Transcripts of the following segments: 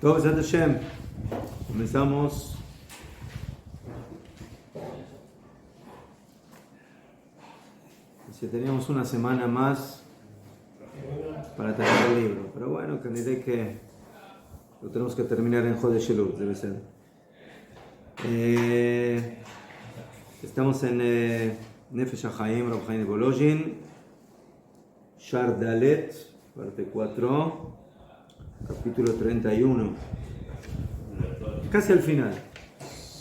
טוב, בעזרת השם, comenzamos si teníamos una semana más para terminar el libro, pero bueno, que diré que lo tenemos que terminar en Jodesh Elul, debe ser. Estamos en Nefesh HaChaim, Rab Chaim de Volozhin, Shar Dalet, parte 4, capítulo 31, casi al final.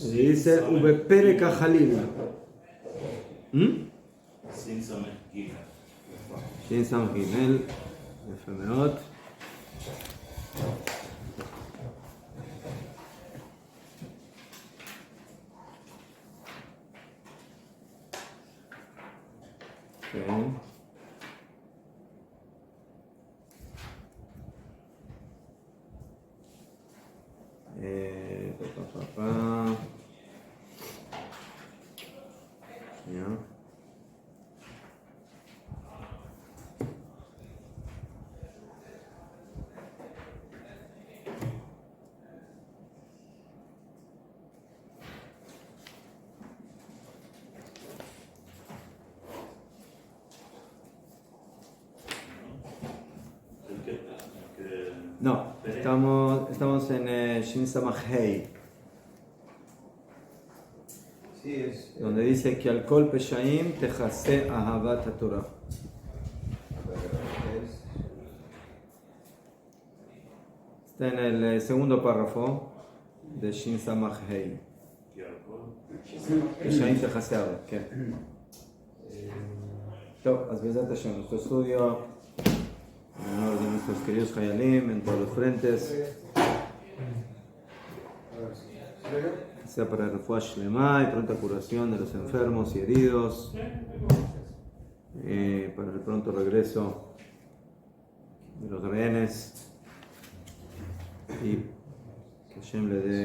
Y dice Ubeperek HaChalil. Shin Samech Gimel, יפה מאוד. שנייה. No, estamos en Shin Samach Hei, donde dice que al kol peshaim techase ahavat haTorah. Está en el segundo párrafo de Shin Samach Hei. Peshaim techase ahavat. טוב, אז בעזרת השם, nuestro estudio en honor de nuestros queridos Hayalim en todos los frentes, sea para refuah shlema y pronta curación de los enfermos y heridos, para el pronto regreso de los rehenes, y que Hashem le dé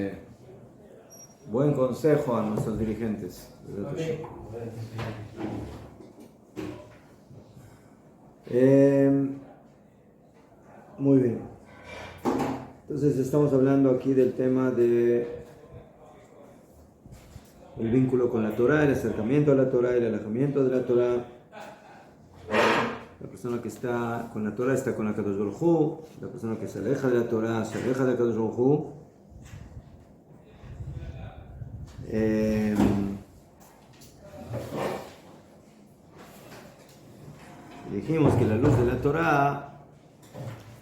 buen consejo a nuestros dirigentes. Muy bien. Entonces estamos hablando aquí del tema de el vínculo con la Torah, el acercamiento a la Torah, el alejamiento de la Torah. La persona que está con la Torah está con la Kadosh Baruj Hu. La persona que se aleja de la Torah se aleja de la Kadosh Baruj Hu. Dijimos que la luz de la Torah,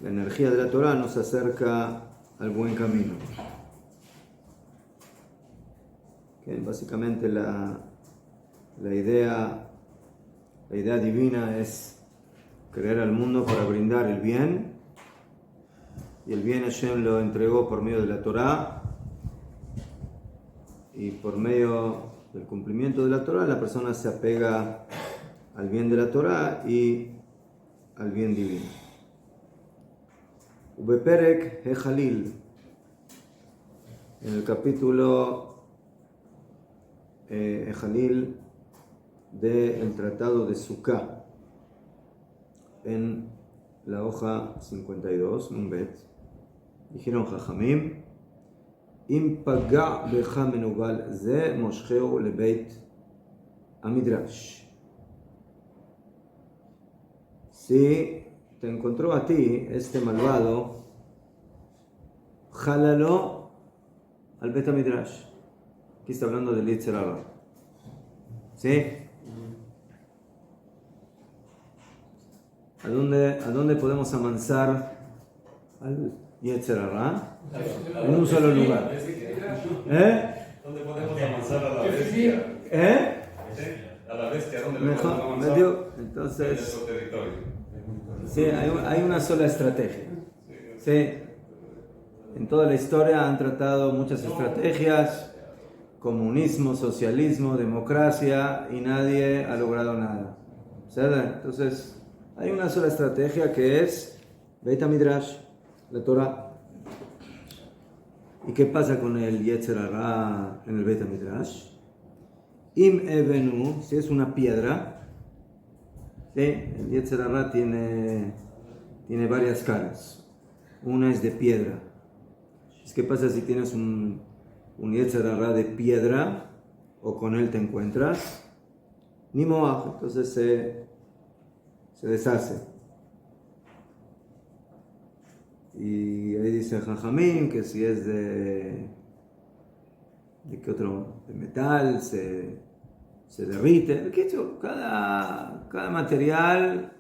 la energía de la Torah, nos acerca al buen camino. Que básicamente la idea divina es crear al mundo para brindar el bien, y el bien Hashem lo entregó por medio de la Torah, y por medio del cumplimiento de la Torah la persona se apega al bien de la Torah y al bien divino. Ubeperek HeChalil, en el capítulo HeChalil del Tratado de Sukkah, en la hoja 52, un bet, dijeron Jajamim, Im paga becha menugal ze moshcheu lebeit amidrash. Si te encontró a ti este malvado, jálalo al Bet HaMidrash. Aquí está hablando del Yetzer Hara. ¿Sí? ¿A dónde podemos amansar al Yetzer Hara? En un solo lugar. ¿Dónde podemos amansar a la bestia? A la bestia, ¿dónde le podemos amansar? Entonces, en nuestro territorio. Sí, hay una sola estrategia. Sí. En toda la historia han tratado muchas estrategias, comunismo, socialismo, democracia, y nadie ha logrado nada. ¿Sí? Entonces, hay una sola estrategia que es Beit HaMidrash. la Torah. ¿Y qué pasa con el Yetzer Hara en el Beit HaMidrash? Im Evenu, si es una piedra, ¿sí? El Yetzer Hara tiene varias caras. Una es de piedra. ¿Qué pasa si tienes un Yetzer Hara de piedra o con él te encuentras? Ni moaj, entonces se deshace. Y ahí dice Jajamín que si es ¿de qué otro? De metal, se derrite. Cada material,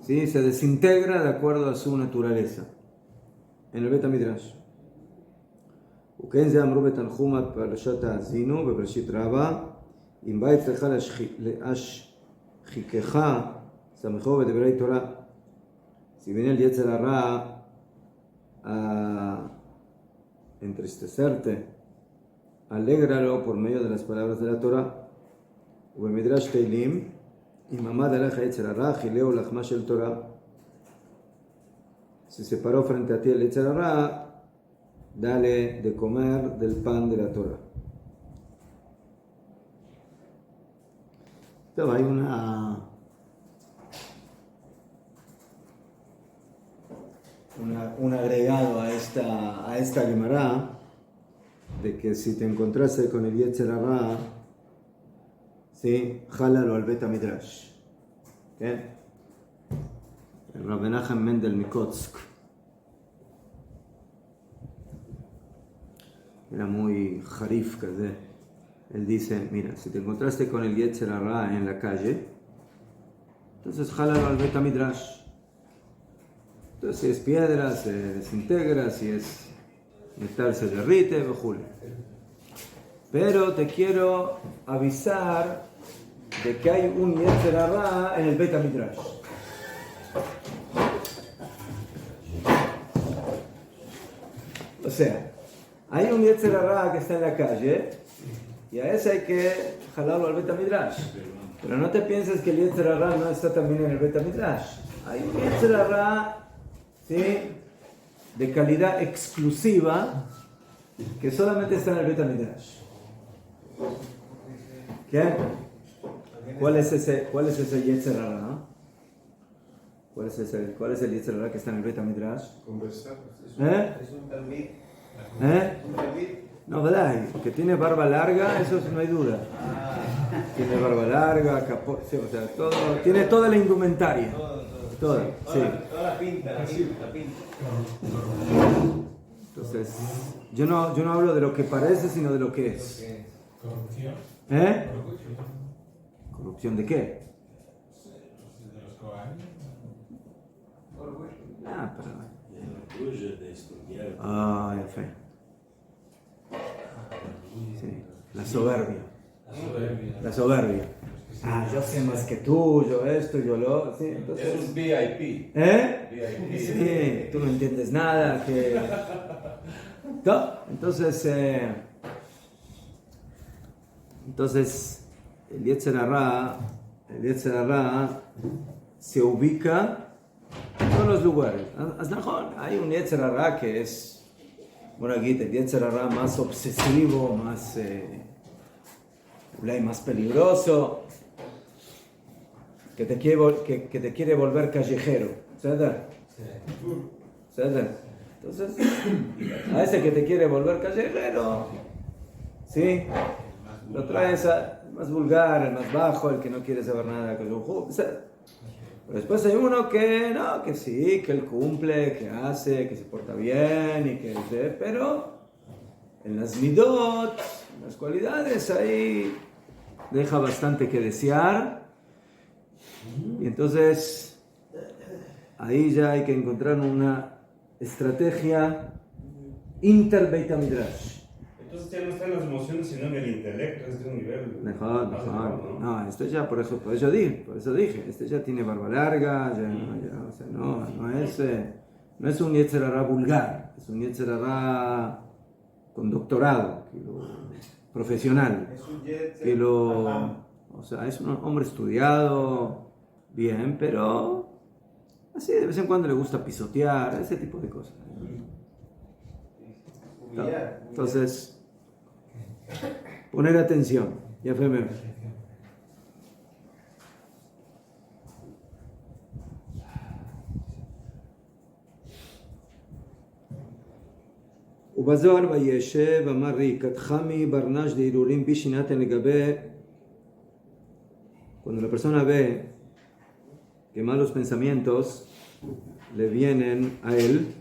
¿sí? Se desintegra de acuerdo a su naturaleza. En el Beit HaMidrash. וכן זה אמרו בתנחומא פרשת האזינו בבראשית רבה אם בית צריכה להשחיקך סמכו בדברי תורה. Si viene el Yetzer Hara a entristecerte, alégralo por medio de las palabras de la Torah. ובמדרש תהילים אם עמד עליך יצר הרע חילהו לחמה של תורה. Si se paró frente a ti el Yetzer Hara, dale de comer del pan de la Torah. Entonces hay un agregado a esta Gemara de que si te encontraste con el Yetzer Hara, ¿sí? Jálalo al Beit HaMidrash. ¿Okay? El Rabbi Menachem Mendel Mikotsk era muy jarif, ¿verdad? Él dice, mira, si te encontraste con el Yetzer Hara en la calle, entonces jálalo al Beit HaMidrash. Entonces, si es piedra, se desintegra, si es metal, se derrite, bejul. Pero te quiero avisar de que hay un Yetzer Hara en el Beit HaMidrash. O sea, hay un Yetzer Hara que está en la calle y a ese hay que jalarlo al Beit HaMidrash. Pero no te pienses que el Yetzer Hara no está también en el Beit HaMidrash. Hay un Yetzer Hara, ¿sí?, de calidad exclusiva que solamente está en el Beit HaMidrash. ¿Qué? ¿Cuál es ese Yetzer Hara? ¿No? ¿Cuál es el Yetzer Hara que está en el Beit HaMidrash? Conversar. Es un talmid. No, ¿verdad? Que tiene barba larga, eso no hay duda. Tiene barba larga, capó, sí, o sea, todo, tiene toda la indumentaria. Toda, sí. Toda la pinta. Entonces, yo no hablo de lo que parece, sino de lo que es. Corrupción. ¿Corrupción de qué? De los cobanes. Pero... El orgullo de estudiar. ya fe. Sí, la soberbia. La soberbia. Yo sé más que tú, yo esto, yo lo... Sí, entonces... Eso es VIP. VIP. Sí, tú no entiendes nada, que... ¿No? Entonces, el Yetzer Hara se ubica en todos los lugares. Hay un Yetzer Hara que es, bueno, aquí el Yetzer Hara más obsesivo, más peligroso, que te quiere volver callejero, ¿sabes? Entonces, a ese que te quiere volver callejero, ¿sí?, lo traes al más vulgar, al más bajo, el que no quiere saber nada de Pero después hay uno que no, que sí, que él cumple, que hace, que se porta bien, y que pero en las midot, en las cualidades, ahí deja bastante que desear. Y entonces ahí ya hay que encontrar una estrategia inter-Beit HaMidrash. Entonces ya no está en las emociones, sino en el intelecto, es de un nivel. Mejor. No, este ya, por eso dije, este ya tiene barba larga, o sea, no es un Yetzer Hara vulgar, es un Yetzer Hara con doctorado, profesional, o sea, es un hombre estudiado, bien, pero Así de vez en cuando le gusta pisotear, ese tipo de cosas. Entonces, poner atención. Ya fue mejor. ובזוהר וישב אמר לי, קדחמי ברנש דהירורים בי שינתן לגבי. Cuando la persona ve que malos pensamientos le vienen a él,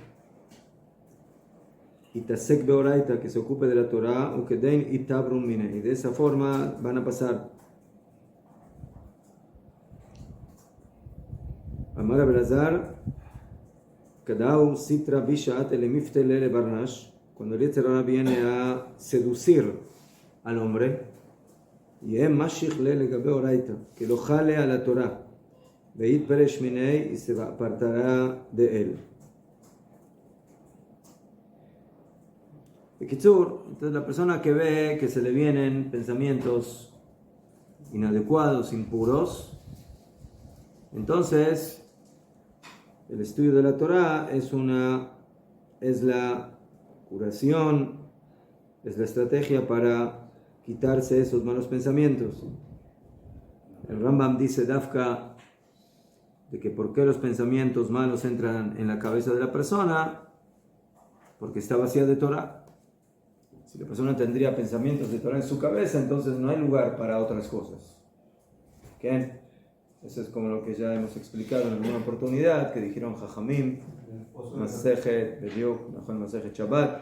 Itasek beoraita, que se ocupe de la Torah, ukedein itabrun mine, y de esa forma van a pasar. Amar Abelazar, Kadau Sitra Bishat Elemifte Lele Barnash, cuando el Yetzer Hara viene a seducir al hombre, y es Mashich Lele Gabe Oraita, que lo jale a la Torah, Veit Peresh Minei, y se apartará de él. Bekitsur, entonces la persona que ve que se le vienen pensamientos inadecuados, impuros, entonces el estudio de la Torah es la curación, es la estrategia para quitarse esos malos pensamientos. El Rambam dice Dafka de que por qué los pensamientos malos entran en la cabeza de la persona, porque está vacía de Torah. Si la persona tendría pensamientos de Torah en su cabeza, entonces no hay lugar para otras cosas. ¿Qué? Eso es como lo que ya hemos explicado en alguna oportunidad, que dijeron Jajamim, Masejet Bediuk, Masejet Shabbat,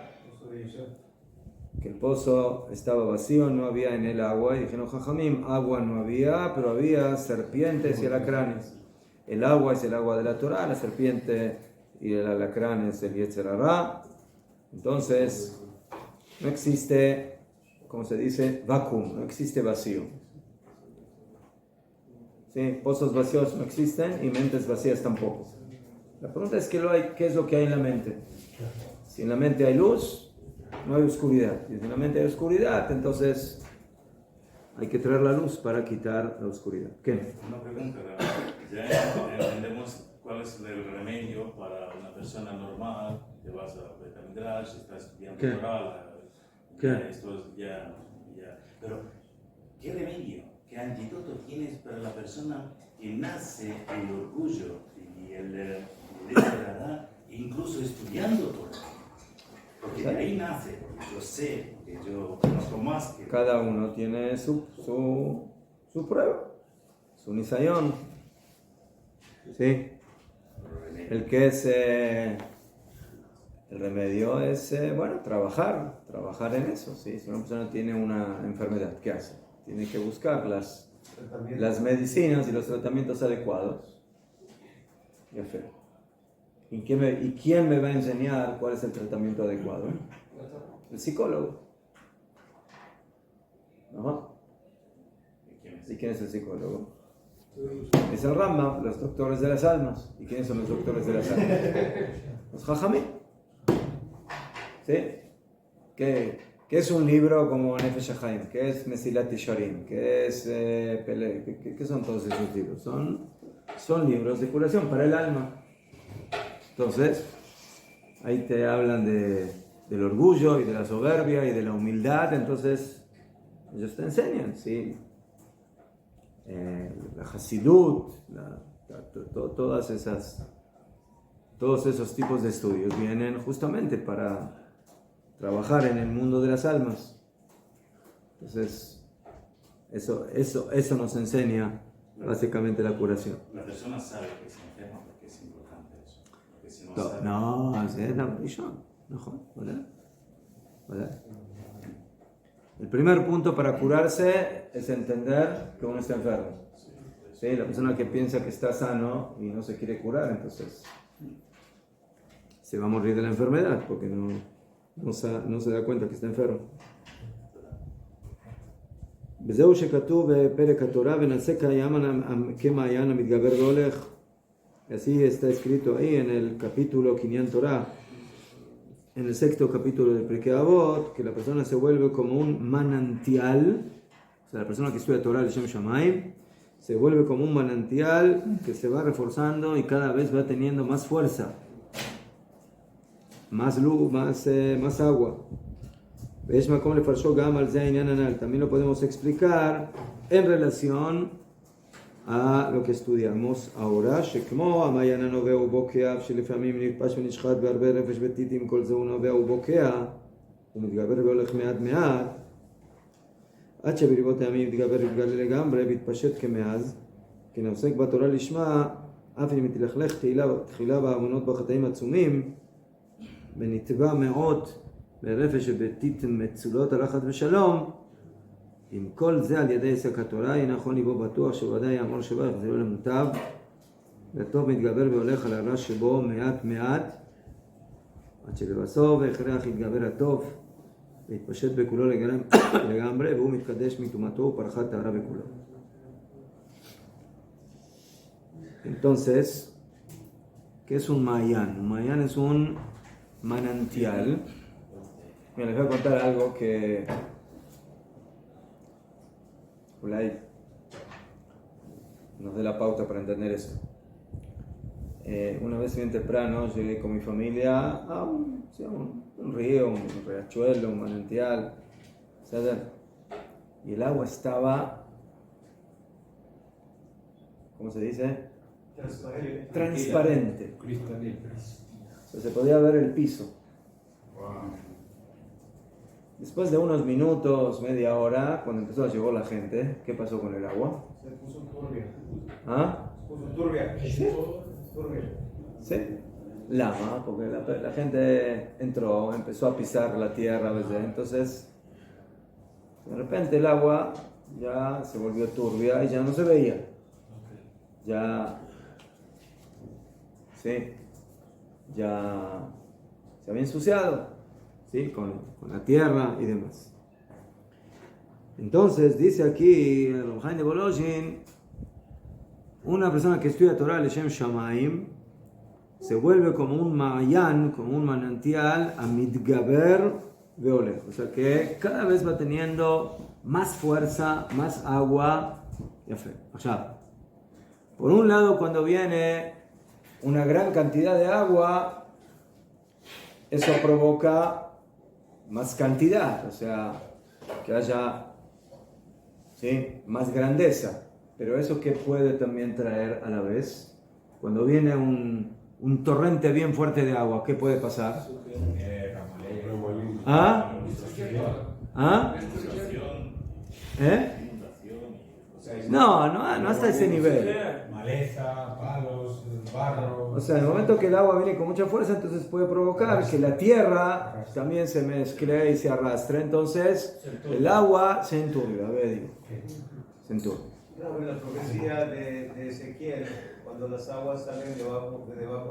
que el pozo estaba vacío, no había en él agua, y dijeron Jajamim, agua no había, pero había serpientes y alacranes. El agua es el agua de la Torah, la serpiente y el alacrán es el Yetzer Hara. Entonces, no existe, como se dice, vacuum, no existe vacío. ¿Sí? Pozos vacíos no existen y mentes vacías tampoco. La pregunta es ¿qué es lo que hay en la mente? Si en la mente hay luz, no hay oscuridad. Y si en la mente hay oscuridad, entonces hay que traer la luz para quitar la oscuridad. ¿Qué? Una pregunta, ya entendemos cuál es el remedio para una persona normal. Te vas a Beit HaMidrash, estás estudiando Torah. Pero, ¿qué remedio, qué antídoto tienes para la persona que nace el orgullo y el desagradar, incluso estudiando Torah? Porque de ahí nace, porque yo sé, porque yo conozco más que... Cada uno tiene su prueba, su nisayón. ¿Sí? El que es... el remedio es, trabajar en eso. ¿Sí? Si una persona tiene una enfermedad, ¿qué hace? Tiene que buscar las medicinas y los tratamientos adecuados. ¿Y quién me va a enseñar cuál es el tratamiento adecuado? El psicólogo. ¿No? ¿Y quién es el psicólogo? Es el Rambam, los doctores de las almas. ¿Y quiénes son los doctores de las almas? Los Jajamim. ¿Sí? ¿Qué es un libro como Nefesh HaChaim? ¿Qué es Mesilat Yesharim? ¿Qué es Pele? ¿Qué son todos esos libros? Son libros de curación para el alma. Entonces, ahí te hablan del orgullo y de la soberbia y de la humildad. Entonces, ellos te enseñan, ¿sí? La Hasidut, todos esos tipos de estudios vienen justamente para trabajar en el mundo de las almas. Entonces, eso nos enseña básicamente la curación. La persona sabe que se enferma porque es importante eso. Porque si no sabe... El primer punto para curarse es entender que uno está enfermo. ¿Sí? La persona que piensa que está sano y no se quiere curar, entonces se va a morir de la enfermedad porque no se da cuenta que está enfermo. וזהו שכתוב בפרק התורה ונעשה כמעיין המתגבר והולך. Así está escrito ahí en el capítulo Kinyan Torah, en el sexto capítulo del Pirkei Avot, que la persona se vuelve como un manantial, o sea, la persona que estudia Torah, el Shem Shamayim, se vuelve como un manantial que se va reforzando y cada vez va teniendo más fuerza, más luz, más agua. También lo podemos explicar en relación a lo que estudiamos ahora. עד שבריבות הימים יתגבר ויתגלה לגמרי ויתפשט כמאז, כי נעסק בתורה לשמה, אף אם מתלכלך תחילה באמונות בחטאים עצומים, ונתבע מאות ברפש שבטיט מצולות הלכת ושלום, עם כל זה על ידי עסק התורה, יהיה נכון ליבו בטוח שוודאי יאמר שבח זה לא למוטב, והטוב מתגבר והולך על הרע שבו מעט מעט, עד שבסוף ההכרח יתגבר הטוב, להתפשט בכולו לגמרי, והוא מתקדש מטומאתו ופרחת טהרה בכולו. Entonces, ¿qué es un Mayan? Un Mayan es un manantial. Mira, les voy a contar algo que nos dé la pauta para entender eso. Una vez bien temprano llegué con mi familia a un río, un riachuelo, un manantial, ¿sabes? Y el agua estaba, ¿cómo se dice? Transparente. O sea, se podía ver el piso. Después de unos minutos, media hora, cuando empezó a llegar la gente, ¿qué pasó con el agua? Se puso turbia. ¿Ah? Se puso turbia. ¿Sí? Turbia. Sí. Lama, porque la gente entró, empezó a pisar la tierra, ¿ves? Entonces, de repente el agua ya se volvió turbia y ya no se veía. Ya, sí, ya se había ensuciado, ¿sí? Con la tierra y demás. Entonces, dice aquí el Reb Chaim de Volozhin, una persona que estudia Torah Leshem Shamaim se vuelve como un ma'ayan, como un manantial, a mitgaber veolech. O sea que cada vez va teniendo más fuerza, más agua. O sea, por un lado, cuando viene una gran cantidad de agua, eso provoca más cantidad, o sea, que haya, ¿sí?, más grandeza. Pero eso que puede también traer a la vez, cuando viene un torrente bien fuerte de agua, ¿qué puede pasar? ¿Ah? ¿Ah? ¿Eh? No hasta ese nivel. Maleza, palos, barro. O sea, en el momento que el agua viene con mucha fuerza, entonces puede provocar que la tierra también se mezcle y se arrastre. Entonces, el agua se enturbia. A ver, digo. Se enturbia. La profecía de Ezequiel, cuando las aguas salen debajo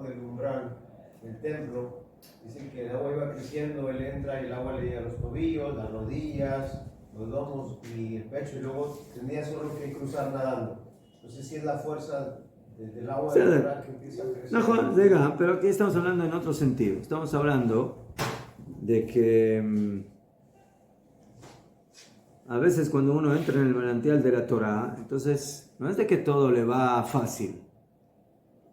del umbral del templo, dicen que el agua iba creciendo, él entra y el agua le llega a los tobillos, las rodillas, los lomos y el pecho, y luego tenía solo que cruzar nadando. Entonces, si es la fuerza del agua Sí, del umbral que empieza a crecer. No, diga, pero aquí estamos hablando en otro sentido. Estamos hablando de que a veces cuando uno entra en el manantial de la Torah, entonces no es de que todo le va fácil,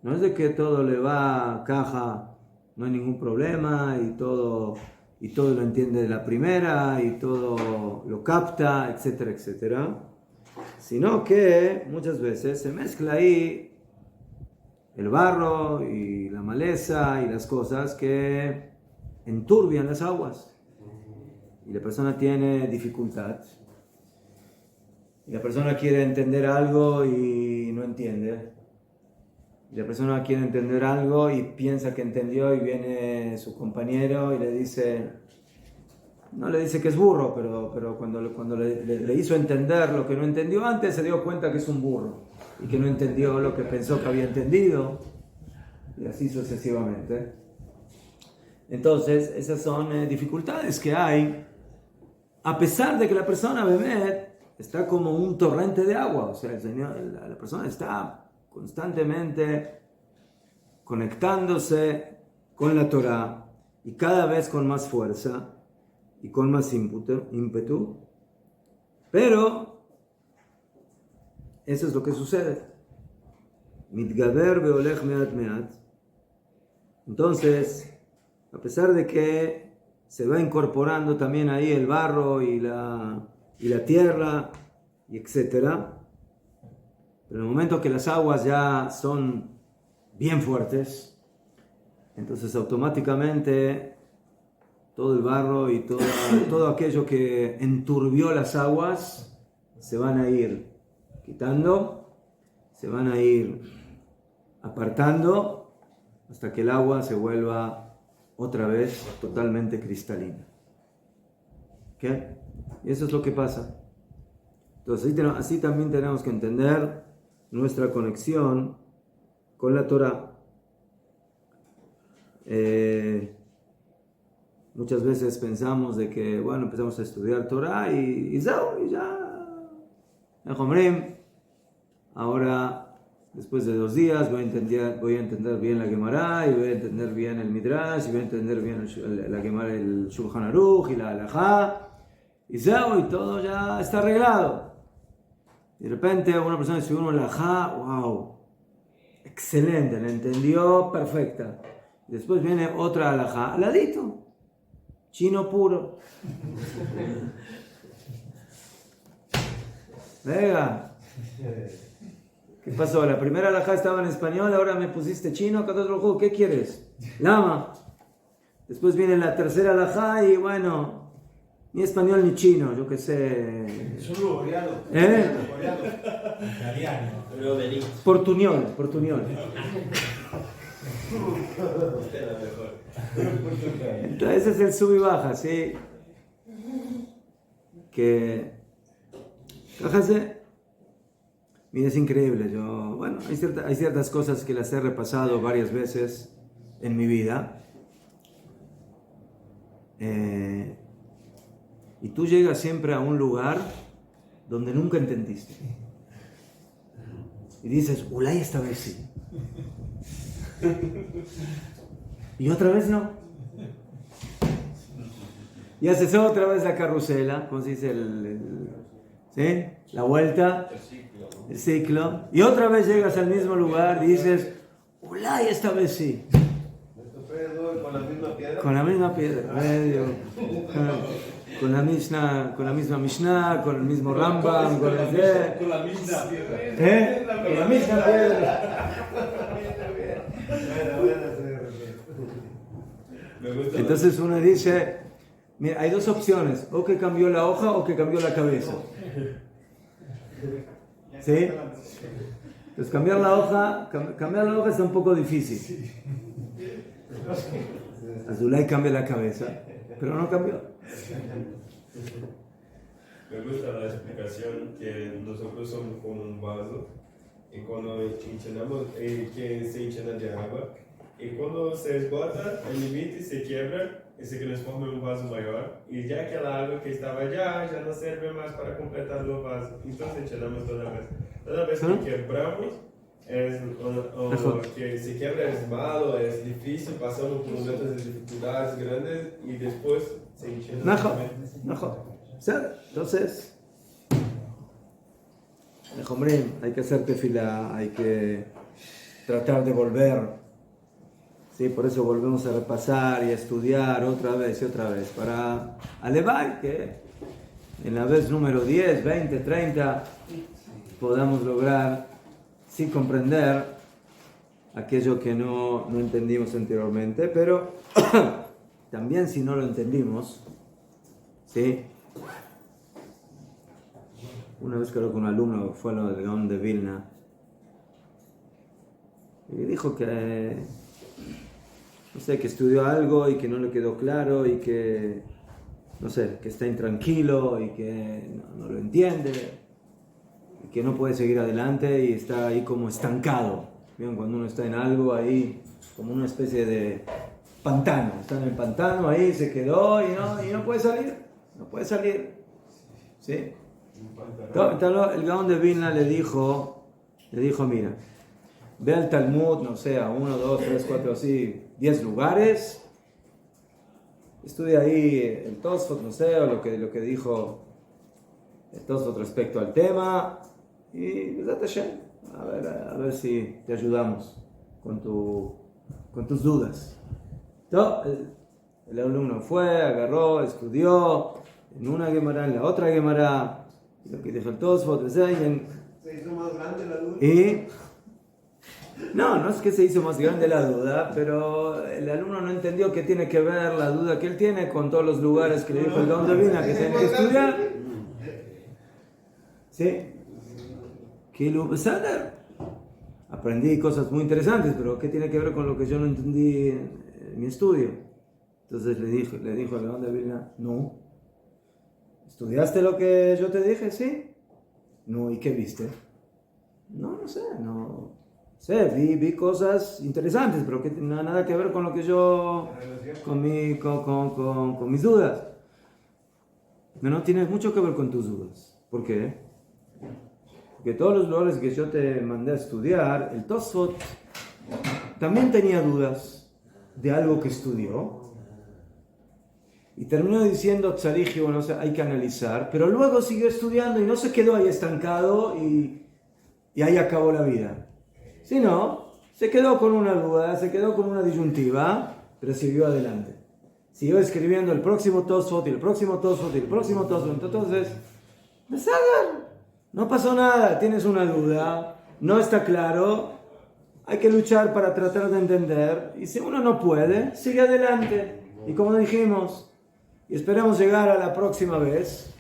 no es de que todo le va caja, no hay ningún problema y todo lo entiende de la primera y todo lo capta, etcétera, etcétera, sino que muchas veces se mezcla ahí el barro y la maleza y las cosas que enturbian las aguas y la persona tiene dificultad. Y la persona quiere entender algo y no entiende. Y la persona quiere entender algo y piensa que entendió y viene su compañero y le dice, no le dice que es burro, pero cuando le hizo entender lo que no entendió antes, se dio cuenta que es un burro y que no entendió lo que pensó que había entendido, y así sucesivamente. Entonces, esas son dificultades que hay, a pesar de que la persona Bemet está como un torrente de agua. O sea, la persona está constantemente conectándose con la Torah y cada vez con más fuerza y con más ímpetu. Pero eso es lo que sucede. Mitgaber veolech meat meat. Entonces, a pesar de que se va incorporando también ahí el barro y la tierra, y etcétera, pero en el momento que las aguas ya son bien fuertes, entonces automáticamente todo el barro y todo aquello que enturbió las aguas se van a ir quitando, se van a ir apartando hasta que el agua se vuelva otra vez totalmente cristalina. ¿Ok? Y eso es lo que pasa. Entonces así también tenemos que entender nuestra conexión con la Torah. Muchas veces pensamos de que, bueno, empezamos a estudiar Torah y ya, ahora, después de 2 días, voy a entender bien la Gemara, y voy a entender bien el Midrash, y voy a entender bien la Gemara, el Shulchan Aruch y la Halajá, y ya, y todo ya está arreglado. Y de repente una persona estudió una Halajá, wow, excelente, la entendió perfecta. Después viene otra Halajá, al ladito, chino puro. Venga. ¿Qué pasó? La primera halajá estaba en español, ahora me pusiste chino, ¿qué quieres? Lama. Después viene la tercera halajá y bueno, ni español ni chino, yo qué sé. Solo coreano. Italiano. Portuñol. Entonces ese es el sub y baja, ¿sí? Que... Fíjate, mira, es increíble. Hay ciertas cosas que las he repasado varias veces en mi vida. Y tú llegas siempre a un lugar donde nunca entendiste. Y dices, ulay, esta vez sí. Y otra vez no. Y haces otra vez la carrusela, ¿cómo se dice? ¿Sí? La vuelta, el ciclo. Y otra vez llegas al mismo lugar y dices, ulay, esta vez sí. Con la misma piedra. Con la misma piedra, con la misma Mishnah, con el mismo Rambam, con la misma piedra. Con la misma piedra. Entonces uno dice, mira, hay 2 opciones, o que cambió la hoja o que cambió la cabeza. ¿Sí? Entonces cambiar la hoja está un poco difícil. Azulay cambia la cabeza, pero no cambió. Me gusta la explicación que nosotros somos como un vaso y cuando llenamos, que se llena de agua y cuando se esgota el límite se quiebra y se transforma en un vaso mayor y ya que el agua que estaba allá ya no sirve más para completar el vaso, entonces llenamos toda vez que quebramos que se quiebra es malo, es difícil, pasamos por momentos de dificultades grandes y después se llena. Entonces, hay que hacer tefilá, hay que tratar de volver. ¿Sí? Por eso volvemos a repasar y a estudiar otra vez y otra vez para elevar que en la vez número 10, 20, 30 podamos lograr sin comprender aquello que no entendimos anteriormente, pero también si no lo entendimos, ¿sí? Una vez creo que un alumno fue a lo del Gaón de Vilna y dijo que, no sé, que estudió algo y que no le quedó claro y que, no sé, que está intranquilo y que no lo entiende. Que no puede seguir adelante y está ahí como estancado. ¿Bien? Cuando uno está en algo ahí, como una especie de pantano. Está en el pantano ahí, se quedó y no puede salir. No puede salir. ¿Sí? Entonces, el Gaón de Vilna le dijo, mira, ve al Talmud, no sé, a 1, 2, 3, 4, así, 10 lugares. Estudia ahí el Tosfot, no sé, o lo que dijo el Tosfot respecto al tema. y Besat Hashem, a ver si te ayudamos con tus dudas. Entonces, el alumno fue, agarró, estudió en una Gemara, en la otra Gemara, lo que dijo el Tosfot, ¿Se hizo más grande la duda? y no es que se hizo más grande la duda, pero el alumno no entendió qué tiene que ver la duda que él tiene con todos los lugares que le dijo el Gaón de Vilna que tiene que estudiar. ¿Sí? Kilu Besader. Aprendí cosas muy interesantes, pero ¿qué tiene que ver con lo que yo no entendí en mi estudio? Entonces le dijo al Gaón de Vilna, no. ¿Estudiaste lo que yo te dije? Sí. No, ¿y qué viste? No sé, no sé, vi cosas interesantes, pero que nada que ver con lo que yo, con mis dudas. No tiene mucho que ver con tus dudas. ¿Por qué? Porque todos los lugares que yo te mandé a estudiar, el Tosfot también tenía dudas de algo que estudió. Y terminó diciendo, Tzariji, bueno, hay que analizar, pero luego siguió estudiando y no se quedó ahí estancado y ahí acabó la vida. Sino, se quedó con una duda, se quedó con una disyuntiva, pero siguió adelante. Siguió escribiendo el próximo Tosfot y el próximo Tosfot y el próximo Tosfot. Entonces, no pasó nada, tienes una duda, no está claro, hay que luchar para tratar de entender, y si uno no puede, sigue adelante. Y como dijimos, y esperamos llegar a la próxima vez.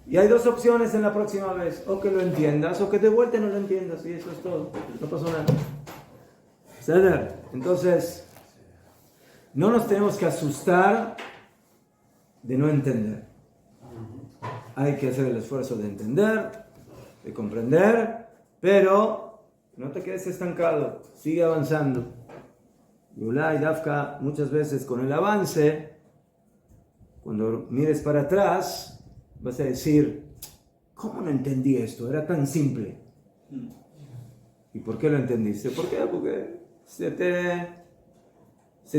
Y hay dos opciones en la próxima vez: o que lo entiendas, o que de vuelta no lo entiendas, y eso es todo, no pasó nada. ¿Ceder? Entonces, no nos tenemos que asustar de no entender. Hay que hacer el esfuerzo de entender, de comprender, pero no te quedes estancado, sigue avanzando. Y Ulay Dafka, muchas veces con el avance, cuando mires para atrás, vas a decir, ¿cómo no entendí esto? Era tan simple. ¿Y por qué lo entendiste? ¿Por qué? Porque se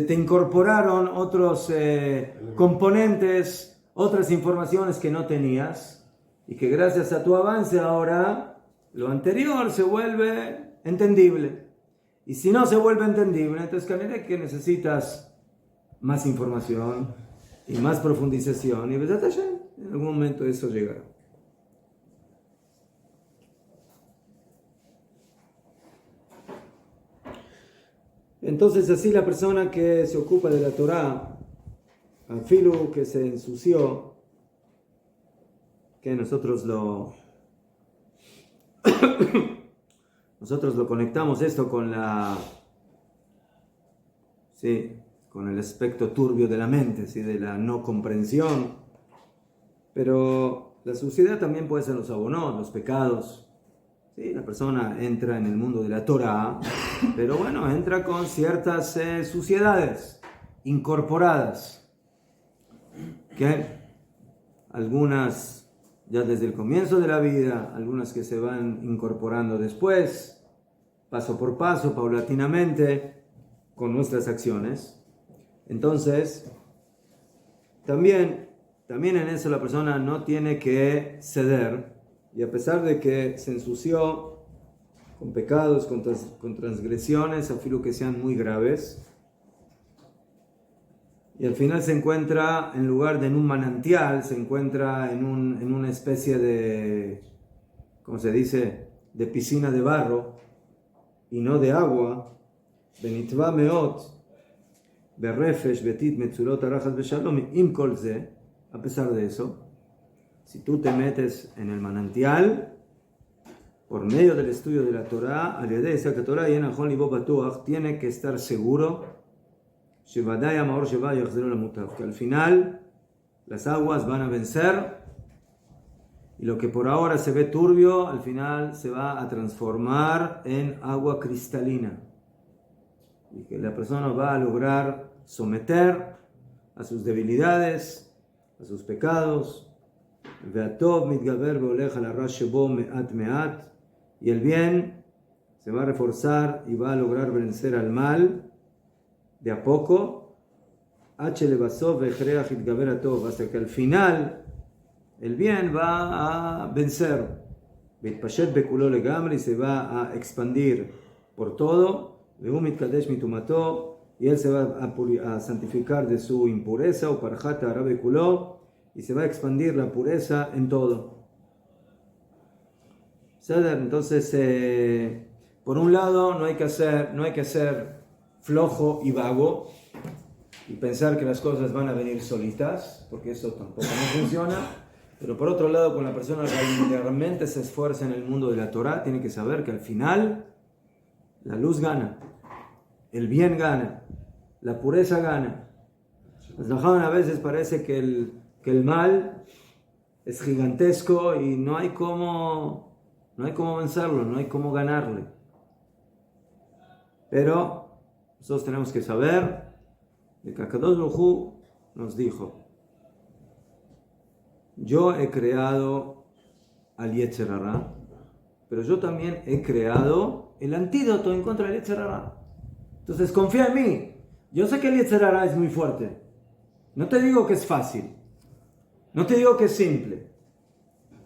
te incorporaron otros componentes, otras informaciones que no tenías, y que gracias a tu avance ahora, lo anterior se vuelve entendible. Y si no se vuelve entendible, entonces que necesitas más información y más profundización, y Besat Hashem, en algún momento eso llegará. Entonces así la persona que se ocupa de la Torá, al filu que se ensució, que nosotros lo conectamos esto con con el aspecto turbio de la mente, ¿sí? De la no comprensión. Pero la suciedad también puede ser los abonot, los pecados. ¿Sí? La persona entra en el mundo de la Torá, pero bueno, entra con ciertas suciedades incorporadas, que algunas ya desde el comienzo de la vida, algunas que se van incorporando después, paso por paso, paulatinamente, con nuestras acciones. Entonces, también en eso la persona no tiene que ceder, y a pesar de que se ensució con pecados, con transgresiones, afilo que sean muy graves, y al final se encuentra, en lugar de en un manantial, se encuentra en una especie de, ¿cómo se dice?, de piscina de barro y no de agua. Benitva meot berrefesh betit metzurot arachas beshalom im kol ze. A pesar de eso, si tú te metes en el manantial por medio del estudio de la Torá, tiene que estar seguro que al final las aguas van a vencer, y lo que por ahora se ve turbio, al final se va a transformar en agua cristalina, y que la persona va a lograr someter a sus debilidades, a sus pecados, y el bien se va a reforzar y va a lograr vencer al mal de a poco, hasta que al final el bien va a vencer Vitpashet bekulo legamri, se va a expandir por todo, Veumit kadesh mitumato, y él se va a santificar de su impureza, o parjata arabe kulo, y se va a expandir la pureza en todo. Entonces, por un lado, no hay que ser flojo y vago y pensar que las cosas van a venir solitas, porque eso tampoco no funciona. Pero por otro lado, cuando la persona realmente se esfuerza en el mundo de la Torah, tiene que saber que al final la luz gana, el bien gana, la pureza gana. A veces parece que el mal es gigantesco y no hay cómo vencerlo, no hay cómo ganarle. Pero nosotros tenemos que saber de que Akadosh Baruj Hu nos dijo: yo he creado al Yetzer Hara, pero yo también he creado el antídoto en contra del Yetzer Hara. Entonces confía en mí. Yo sé que el Yetzer Hara es muy fuerte. No te digo que es fácil. No te digo que es simple.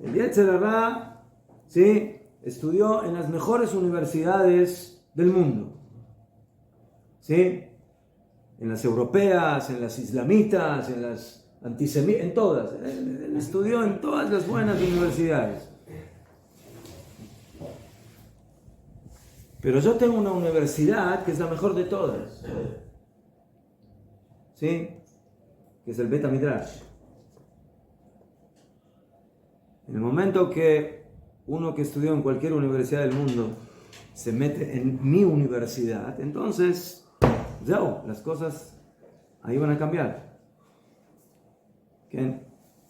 El Yetzer Hara, ¿sí?, estudió en las mejores universidades del mundo. ¿Sí? En las europeas, en las islamitas, en las antisemitas, en todas. Él estudió en todas las buenas universidades. Pero yo tengo una universidad que es la mejor de todas. ¿Sí? Que es el Bet Midrash. En el momento que uno que estudió en cualquier universidad del mundo se mete en mi universidad, entonces, las cosas ahí van a cambiar. ¿Qué?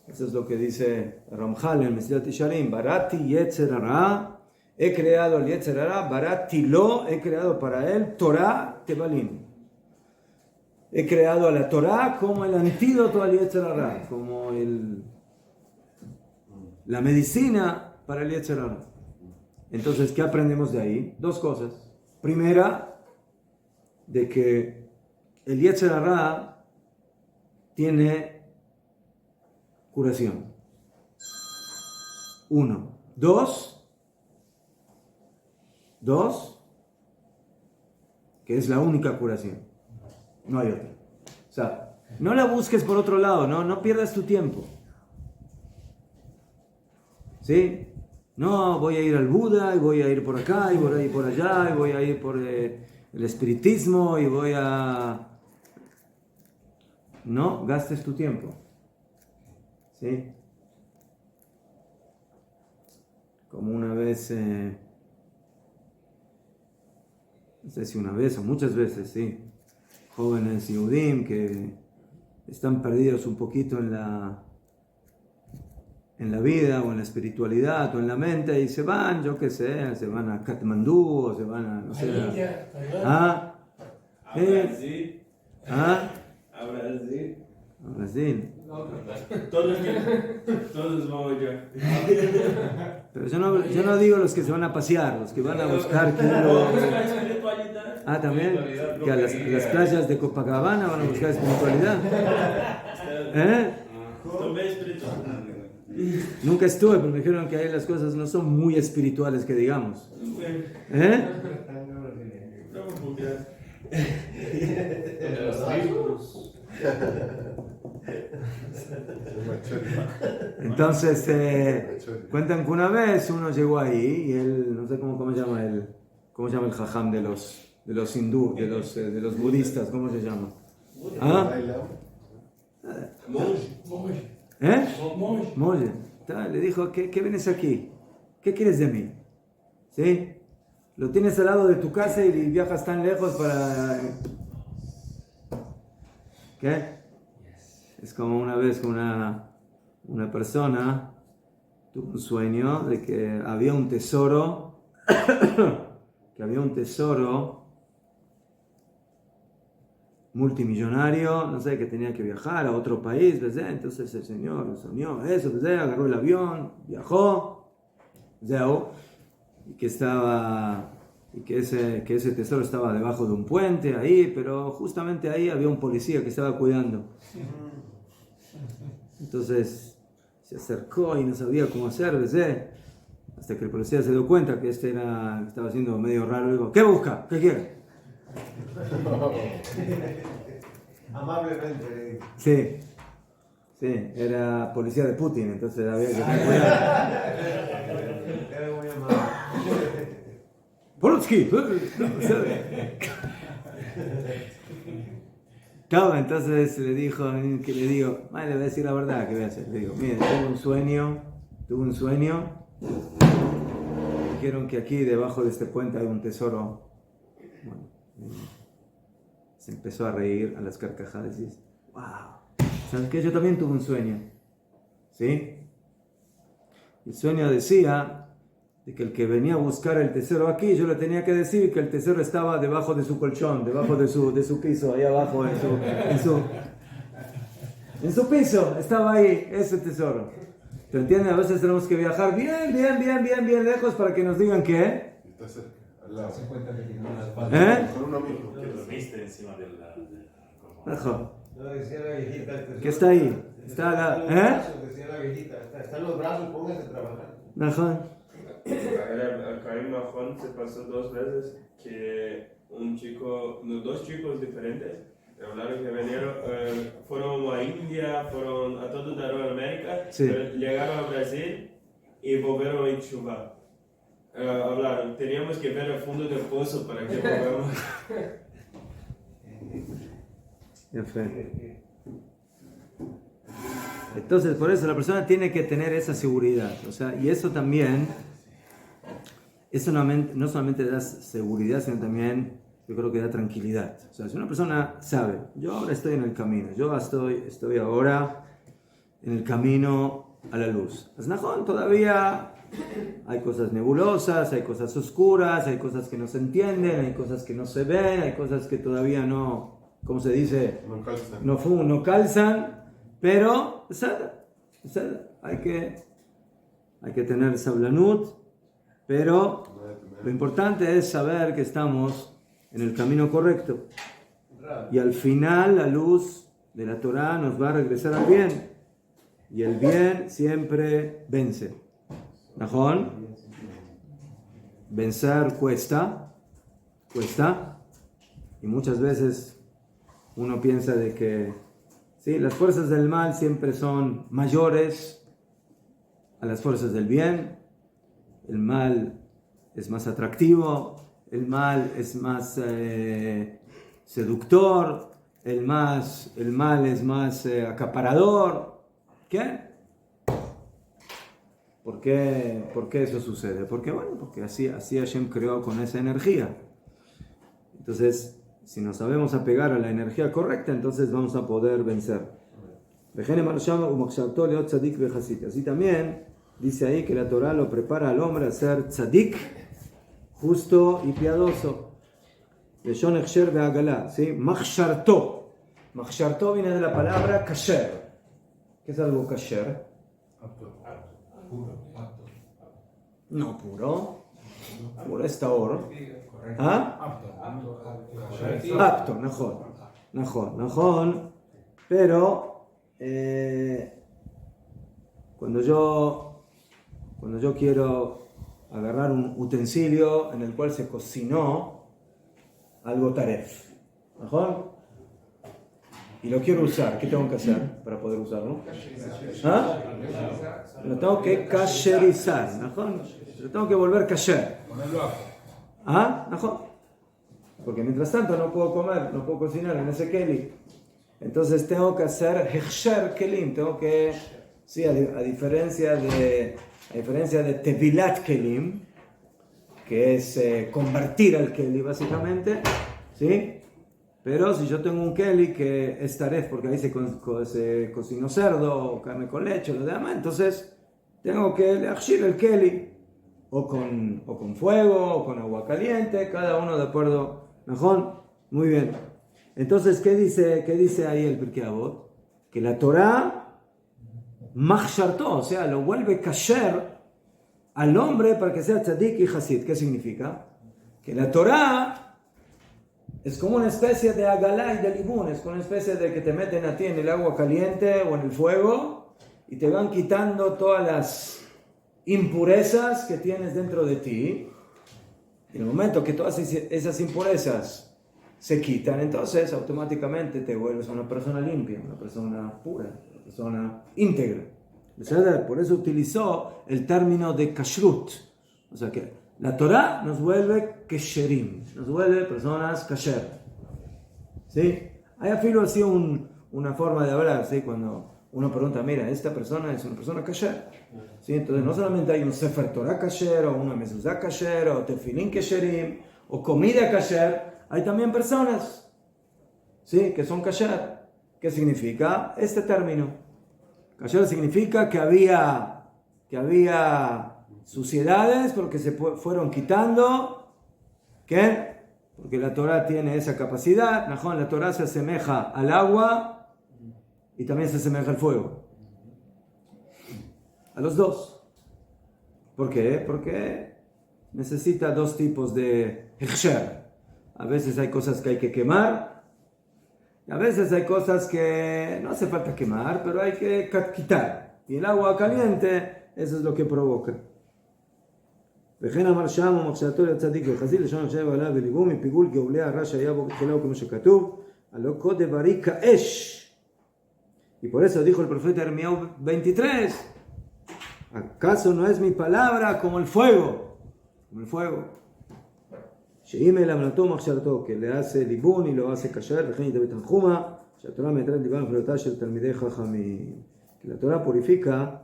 Eso es lo que dice Ramchal en Mesilat Yesharim: Barati Yetzer Hara, he creado al Yetzer Hara, Barati lo, he creado para él Torah Tebalim. He creado a la Torah como el antídoto al Yetzer Hara, como la medicina para el Yetzer Hara. Entonces, ¿qué aprendemos de ahí? Dos cosas. Primera, de que el Yetzer Hara tiene curación. 1. 2, que es la única curación. No hay otra. O sea, no la busques por otro lado, no pierdas tu tiempo. ¿Sí? No, voy a ir al Buda, y voy a ir por acá, y voy a ir por allá, y voy a ir por el espiritismo, y voy a... No gastes tu tiempo. ¿Sí? Como una vez, no sé si una vez o muchas veces, sí, jóvenes Yehudim que están perdidos un poquito en la vida o en la espiritualidad o en la mente y se van, yo qué sé, se van a Katmandú o se van a, no sé, a Brasil. ¿Ah? A Brasil. A Brasil. Todos vamos allá. Pero yo no digo los que se van a pasear, los que van a buscar Espiritualidad. Ah, también, que a las playas de Copacabana van a buscar espiritualidad. Também espiritual. Nunca estuve, pero me dijeron que ahí las cosas no son muy espirituales, que digamos. Entonces, cuentan que una vez uno llegó ahí y él, no sé cómo llama el jajam de los hindú, de los budistas, ¿cómo se llama? ¿Ah? Monje. Le dijo, ¿qué vienes aquí? ¿Qué quieres de mí? ¿Sí? Lo tienes al lado de tu casa y viajas tan lejos para... ¿Qué? Es como una vez una persona tuvo un sueño de que había un tesoro, multimillonario, no sé, que tenía que viajar a otro país, ¿ves? Entonces el señor soñó eso, ¿ves? Agarró el avión, viajó, y que ese tesoro estaba debajo de un puente ahí, pero justamente ahí había un policía que estaba cuidando. Entonces se acercó y no sabía cómo hacer, ¿ves? Hasta que el policía se dio cuenta que estaba haciendo medio raro y dijo, ¿qué busca? ¿Qué quiere? Amablemente. Sí, era policía de Putin, entonces había que tener cuidado. Era muy amable. ¡Polutsky! Claro, entonces le digo, le voy a decir la verdad, ¿qué voy a hacer? Le digo, mire, tuve un sueño, dijeron que aquí debajo de este puente hay un tesoro. Bueno, se empezó a reír a las carcajadas y dice, wow, ¿sabes qué? Yo también tuve un sueño, ¿sí? El sueño decía de que el que venía a buscar el tesoro aquí, yo le tenía que decir que el tesoro estaba debajo de su colchón, debajo de su piso, ahí abajo en su piso, estaba ahí ese tesoro. ¿Te entiendes? A veces tenemos que viajar bien lejos para que nos digan que... Está cerca, al lado. Se cuenta que tiene una espalda. Con un amigo. Que dormiste encima de la Mejor. No, decía la viejita. ¿Qué está ahí? Está la... Decía la viejita. Están los brazos, póngase a trabajar. Mejor. Acá en Mahón se pasó 2 veces que dos chicos diferentes hablaron que vinieron, fueron a India, fueron a todo América, Sí. llegaron a Brasil y volvieron a Chuba. Hablaron, teníamos que ver el fondo del pozo para que volvamos. Entonces, por eso la persona tiene que tener esa seguridad. O sea, y eso también, no solamente da seguridad, sino también, yo creo que da tranquilidad. O sea, si una persona sabe, yo ahora estoy en el camino, yo estoy ahora en el camino a la luz. Asnajón, todavía hay cosas nebulosas, hay cosas oscuras, hay cosas que no se entienden, hay cosas que no se ven, hay cosas que todavía no, ¿cómo se dice? No calzan, pero hay que tener sablanut, pero lo importante es saber que estamos en el camino correcto y al final la luz de la Torá nos va a regresar al bien y el bien siempre vence. ¿Najón? Vencer cuesta y muchas veces uno piensa de que sí, las fuerzas del mal siempre son mayores a las fuerzas del bien. El mal es más atractivo, el mal es más seductor, el mal es más acaparador. ¿Qué? ¿Por qué eso sucede? Porque así Hashem creó con esa energía. Entonces, si nos sabemos apegar a la energía correcta, entonces vamos a poder vencer. Así también dice ahí que la Torah lo prepara al hombre a ser tzadik, justo y piadoso. Leshon Hechsher ve'Agalá, ¿sí? Machsharto. Machsharto viene de la palabra kasher. ¿Qué es algo kasher? Puro, apto. No puro. Puro es taor. ¿Ah? Apto, mejor. Pero cuando yo quiero agarrar un utensilio en el cual se cocinó algo taref, mejor, y lo quiero usar, ¿qué tengo que hacer para poder usarlo? ¿Ah? Lo tengo que kasherizar, mejor. Lo tengo que volver kasher. Ponerlo apto. ¿Ah? Mejor. Porque mientras tanto no puedo comer, no puedo cocinar en ese keli. Entonces tengo que hacer hechsher kelim, tengo que, sí, a diferencia de tevilat kelim, que es convertir al keli básicamente, ¿sí? Pero si yo tengo un keli que es taref, porque ahí se cocinó cerdo o carne con leche, lo demás, entonces tengo que leachir el keli o con fuego o con agua caliente, cada uno de acuerdo. Mejor, muy bien. Entonces, ¿qué dice ahí el Pirkei Avot? Que la Torah machsharto, o sea, lo vuelve kasher al hombre para que sea tzadik y hasid. ¿Qué significa? Que la Torah es como una especie de agalá y de libún, es como una especie de que te meten a ti en el agua caliente o en el fuego y te van quitando todas impurezas que tienes dentro de ti. En el momento que todas esas impurezas se quitan, entonces automáticamente te vuelves una persona limpia, una persona pura, una persona íntegra. Por eso utilizó el término de kashrut. O sea que la Torah nos vuelve kesherim, nos vuelve personas kasher. ¿Sí? Hay afilo así una forma de hablar, ¿sí? Cuando uno pregunta, mira, esta persona es una persona kasher. ¿Sí? Entonces no solamente hay un Sefer Torah kasher, o una mezuzá kasher, o tefilín kesherim, o comida kasher, hay también personas, ¿sí? Que son kasher. ¿Qué significa este término? Kasher significa que había suciedades, pero que se fueron quitando. ¿Qué? Porque la Torah tiene esa capacidad. La Torah se asemeja al agua y también se asemeja al fuego. A los dos. ¿Por qué? Porque necesita dos tipos de hechsher. A veces hay cosas que hay que quemar. Y a veces hay cosas que no hace falta quemar, pero hay que quitar. Y el agua caliente, eso es lo que provoca. וכן אמר שם ומחשבתו לצדיק וחזיל לשון יושב עליו וליבו מפיגול גאולי הרשע היה בו כתחילה כמו שכתוב הלא כה דברי כאש. Y por eso dijo el profeta Jeremías 23, ¿acaso no es mi palabra como el fuego? Como el fuego. שאם אל אמנתו ומחשבתו, que le hace ליבון y lo hace kasher, וכן יתאבד תנחומה, שהתורה מייתרת ליבם וחילותה של תלמידי חכמים. Que la Torah purifica,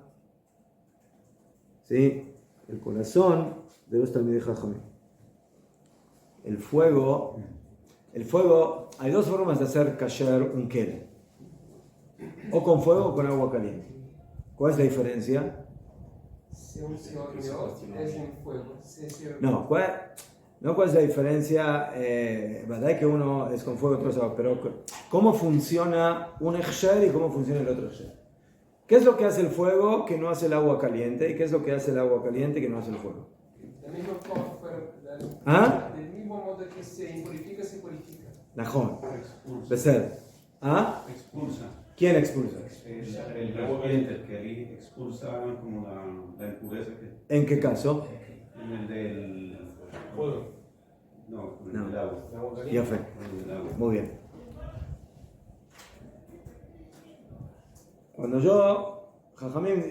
¿sí?, el corazón de los talmidei jajamim. El fuego, hay dos formas de hacer kasher un keli. O con fuego o con agua caliente. ¿Cuál es la diferencia? Si un se horneó, es en fuego. No, ¿cuál es la diferencia? Verdad que uno es con fuego y otro es agua, pero ¿cómo funciona un hechsher y cómo funciona el otro hechsher? ¿Qué es lo que hace el fuego que no hace el agua caliente? ¿Y qué es lo que hace el agua caliente que no hace el fuego? Del mismo modo que se impurifica, se purifica. Najón. Expulsa. ¿Ah? Expulsa. ¿Quién expulsa? El agua caliente que ahí expulsa como la impureza que... ¿En qué caso? En el del... Fuego. No, en el del agua. Ya fue. En el del agua. Muy bien. Cuando yo, Jajamim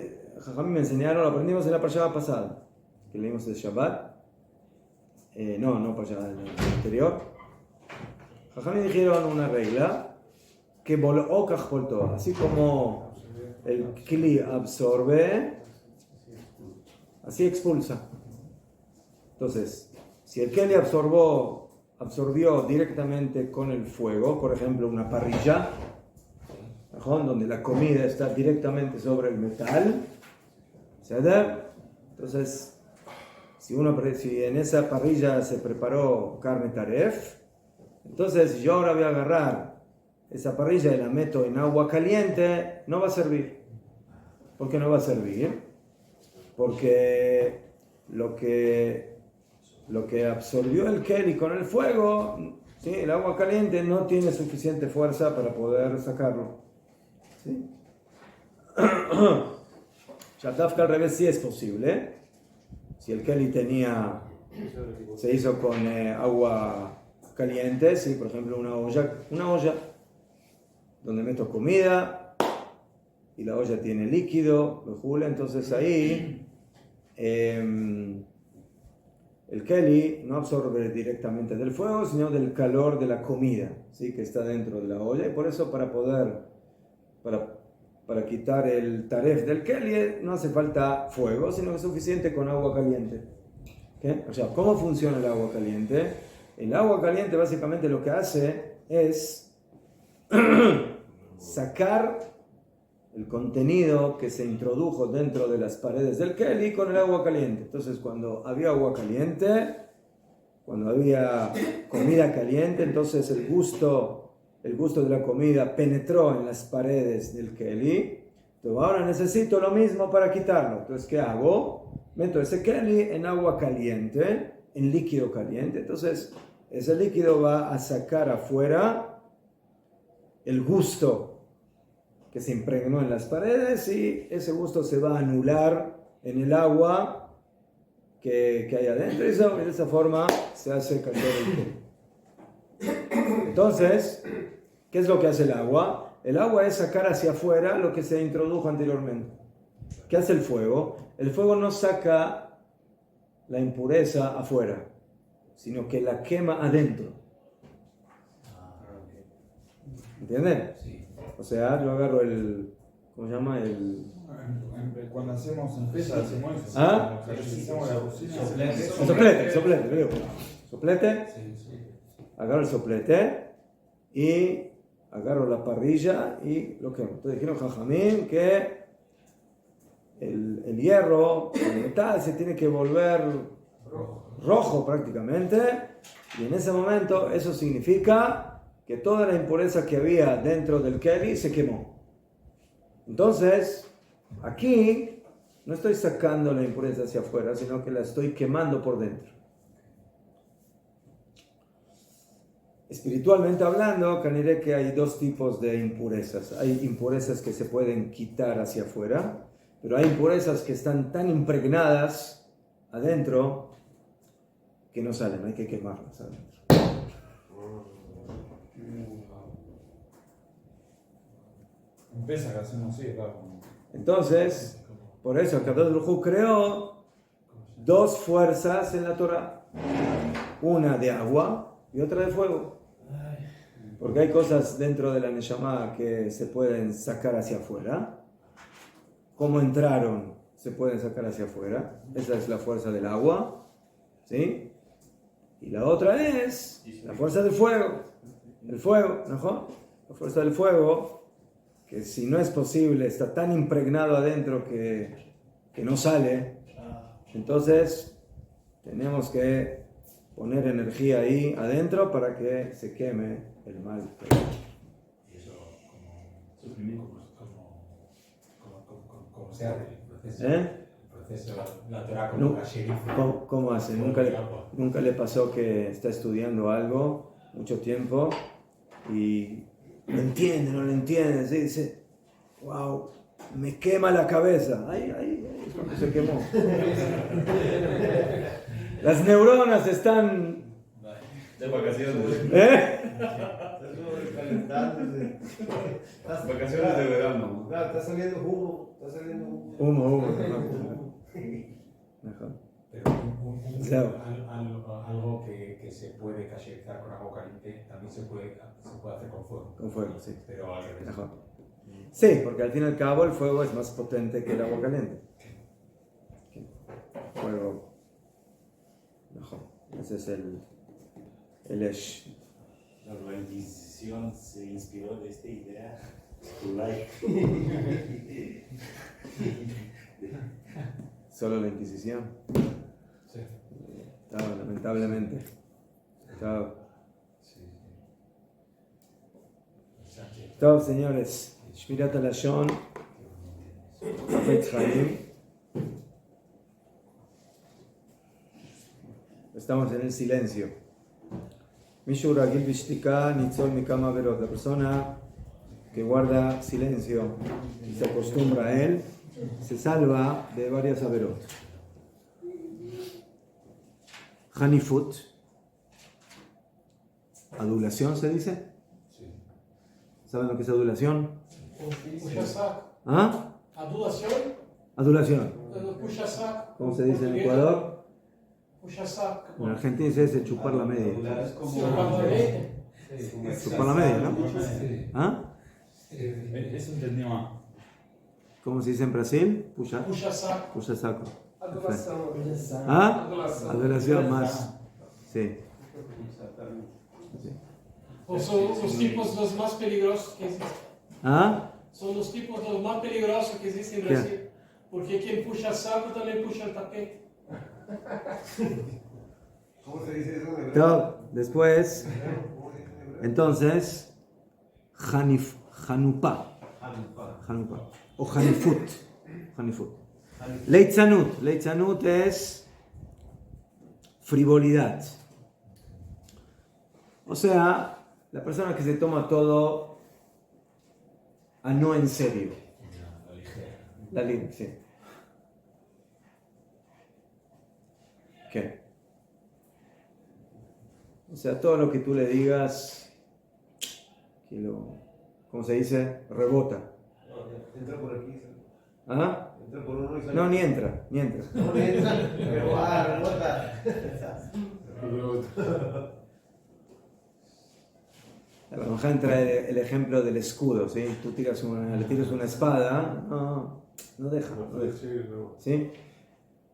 me enseñaron, lo aprendimos en la parashá pasada, que leímos el Shabbat. No parashá, el anterior. Jajamim dijeron una regla, que bol'o kach polto, así como el kli absorbe, así expulsa. Entonces, si el kli absorbió directamente con el fuego, por ejemplo una parrilla, donde la comida está directamente sobre el metal, entonces si en esa parrilla se preparó carne taref, entonces yo ahora voy a agarrar esa parrilla y la meto en agua caliente, no va a servir. ¿Por qué no va a servir? Porque lo que absorbió el keli con el fuego, ¿sí?, el agua caliente no tiene suficiente fuerza para poder sacarlo. ¿Sí? Shabdafka al revés sí es posible. Si el keli se hizo con agua caliente, ¿sí?, por ejemplo una olla donde meto comida y la olla tiene líquido, entonces ahí el keli no absorbe directamente del fuego, sino del calor de la comida, ¿sí?, que está dentro de la olla, y por eso para quitar el taref del keli no hace falta fuego, sino que es suficiente con agua caliente. ¿Okay? O sea, ¿cómo funciona el agua caliente? El agua caliente básicamente lo que hace es sacar el contenido que se introdujo dentro de las paredes del keli con el agua caliente. Entonces, cuando había agua caliente, cuando había comida caliente, entonces el gusto de la comida penetró en las paredes del keli. Entonces ahora necesito lo mismo para quitarlo. Entonces, ¿qué hago? Meto ese keli en agua caliente, en líquido caliente. Entonces, ese líquido va a sacar afuera el gusto que se impregnó en las paredes y ese gusto se va a anular en el agua que hay adentro. Y de esa forma se hace calor el keli. Entonces, ¿qué es lo que hace el agua? El agua es sacar hacia afuera lo que se introdujo anteriormente. ¿Qué hace el fuego? El fuego no saca la impureza afuera, sino que la quema adentro. ¿Entienden? Sí. O sea, yo agarro ¿cómo se llama? Cuando hacemos empresa hacemos eso. ¿Ah? Hacemos la cocina. El soplete, le digo. Soplete, Sí, sí. agarro el soplete y agarro la parrilla y lo quemo. Entonces dijeron Jajamín que el hierro, el metal, se tiene que volver rojo prácticamente, y en ese momento eso significa que toda la impureza que había dentro del keli se quemó. Entonces, aquí no estoy sacando la impureza hacia afuera, sino que la estoy quemando por dentro. Espiritualmente hablando, diré que hay dos tipos de impurezas. Hay impurezas que se pueden quitar hacia afuera, pero hay impurezas que están tan impregnadas adentro que no salen, hay que quemarlas adentro. Empresa que hacemos así, claro. Entonces, por eso Kadosh Baruj Hu creó dos fuerzas en la Torah. Una de agua y otra de fuego. Porque hay cosas dentro de la Neshama que se pueden sacar hacia afuera. Como entraron, se pueden sacar hacia afuera. Esa es la fuerza del agua. ¿Sí? Y la otra es la fuerza del fuego. El fuego, ¿no? La fuerza del fuego, que si no es posible, está tan impregnado adentro que no sale. Entonces, tenemos que poner energía ahí adentro para que se queme el mal. Y eso, como se hace el proceso. ¿Eh? El proceso, la Torah como No, la sheriff. ¿Cómo hace? Nunca le pasó que está estudiando algo mucho tiempo y no lo entiende, ¿sí? Dice, wow, me quema la cabeza. Ahí es cuando se quemó. Las neuronas están... De vacaciones. Estás Vacaciones de verano. Claro, está saliendo humo. Humo. Pero Claro. algo que se puede cacherizar con agua caliente también se puede hacer con fuego. Con fuego, sí. Pero al revés. Mejor. Sí, porque al fin y al cabo el fuego es más potente que el agua caliente. Fuego. Mejor. Ese es el Esh. La Inquisición se inspiró de esta idea. Tu like. Solo la Inquisición. Sí. Estaba, lamentablemente. Estaba. Todos, señores. Shmirat Alashon. Hafetz Chaim. Estamos en el silencio. Mishu Ragil Bishtika Nitzol Mikama Verot. La persona que guarda silencio y se acostumbra a él, se salva de varias averot. Hanifut. Adulación se dice. ¿Saben lo que es adulación? ¿Ah? Adulación. Adulación. Puxa-saco. ¿Cómo se dice en Ecuador? Puxa-saco. En Argentina se dice chupar la media. Chupar la media, ¿no? ¿Ah? Eso entendimos. ¿Cómo se dice en Brasil? Puxa. Puxa-saco. Puxa saco. Adulação. ¿Ah? Adulação. Adulación más. Sí. Son los tipos los más peligrosos que existen. ¿Ah? Son los tipos los más peligrosos que existen en ¿Qué? Brasil. Porque quien puxa saco también puxa el tapete. ¿Cómo se dice eso? Todo. Después, entonces, Hanupa. O Hanifut. Leitzanut. Leitzanut es frivolidad. O sea, la persona que se toma todo a no en serio. La ligera, sí. ¿Qué? O sea, todo lo que tú le digas, ¿cómo se dice? Rebota. Entra por aquí. ¿Ah? Entra por uno y sale. No, ni entra. No entra, pero rebota. A lo mejor entra el ejemplo del escudo, ¿sí? Tú le tiras una espada, no deja. ¿Sí?